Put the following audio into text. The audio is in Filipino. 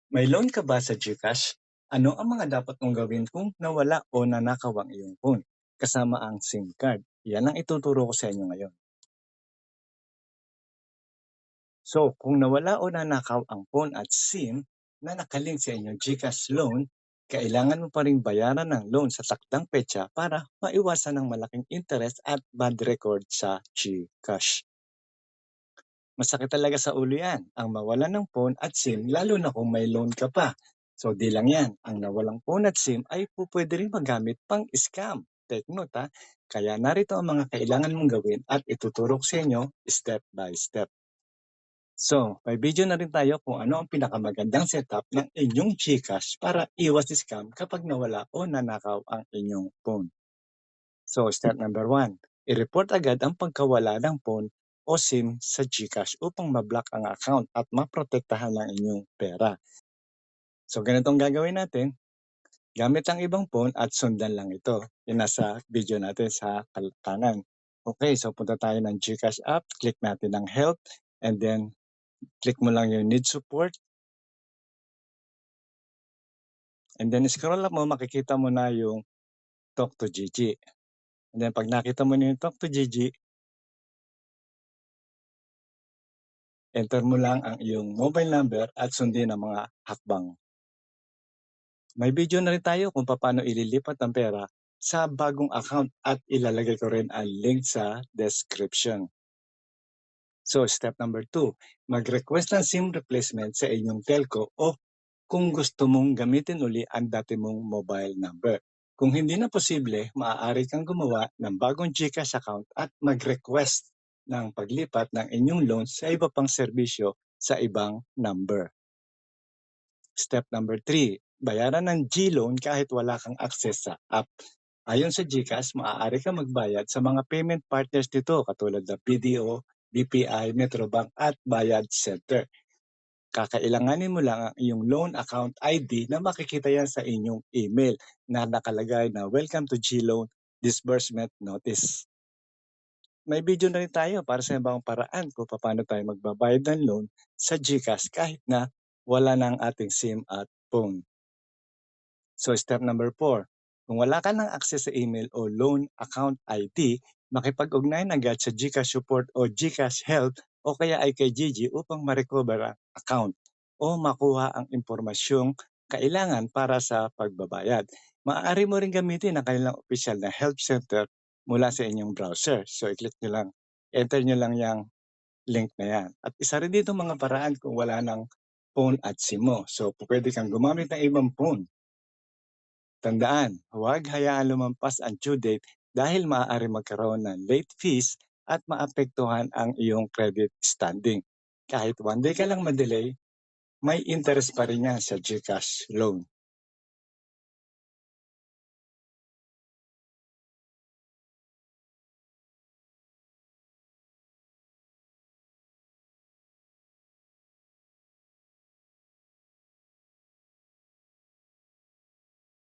May loan ka ba sa GCash? Ano ang mga dapat mong gawin kung nawala o nanakaw ang iyong phone? Kasama ang SIM card. Yan ang ituturo ko sa inyo ngayon. So, kung nawala o nanakaw ang phone at SIM na nakalink sa inyong GCash loan, kailangan mo pa ring bayaran ng loan sa takdang petsa para maiwasan ng malaking interest at bad record sa GCash. Masakit talaga sa ulo yan, ang mawalan ng phone at SIM lalo na kung may loan ka pa. So di lang yan, ang nawalang phone at SIM ay pwede rin magamit pang scam. Take note ha, kaya narito ang mga kailangan mong gawin at ituturo ko sa inyo step by step. So, may video na rin tayo kung ano ang pinakamagandang setup ng inyong GCash para iwas scam kapag nawala o nanakaw ang inyong phone. So, step number 1, i-report agad ang pagkawala ng phone o SIM sa GCash upang ma-block ang account at maprotektahan ang inyong pera. So, ganitong gagawin natin. Gamit ang ibang phone at sundan lang ito. Yung nasa video natin sa kanan. Okay, so punta tayo ng GCash app, click natin ang help, and then click mo lang yung need support. And then scroll up mo, makikita mo na yung talk to Gigi. And then pag nakita mo na yung talk to Gigi, enter mo lang ang iyong mobile number at sundin ang mga hakbang. May video na rin tayo kung paano ililipat ang pera sa bagong account at ilalagay ko rin ang link sa description. So, step number 2, mag-request ng SIM replacement sa inyong telco o kung gusto mong gamitin uli ang dati mong mobile number. Kung hindi na posible, maaari kang gumawa ng bagong GCash account at mag-request ng paglipat ng inyong loan sa iba pang serbisyo sa ibang number. Step number 3, bayaran ng GLoan kahit wala kang access sa app. Ayon sa GCash, maaari kang magbayad sa mga payment partners dito katulad ng BDO, BPI, Metrobank at Bayad Center. Kakailanganin mo lang ang iyong loan account ID na makikita yan sa inyong email na nakalagay na Welcome to GLoan Disbursement Notice. May video na rin tayo para sa ibang paraan kung paano tayo magbabayad ng loan sa GCash kahit na wala na ang ating SIM at phone. So step number 4, kung wala ka ng access sa email o loan account ID, makipag-ugnayan agad sa GCash support o GCash help o kaya ay kay Gigi upang ma-recover ang account o makuha ang impormasyong kailangan para sa pagbabayad. Maaari mo rin gamitin ang kanilang official na help center mula sa inyong browser. So i-click nyo lang, enter nyo lang yung link na yan. At isa rin dito mga paraan kung wala ng phone at SIM mo. So pwede kang gumamit ng ibang phone. Tandaan, huwag hayaan lumampas ang due date dahil maaari magkaroon ng late fees at maapektuhan ang iyong credit standing. Kahit 1 day ka lang madelay, may interest pa rin yan sa GCash loan.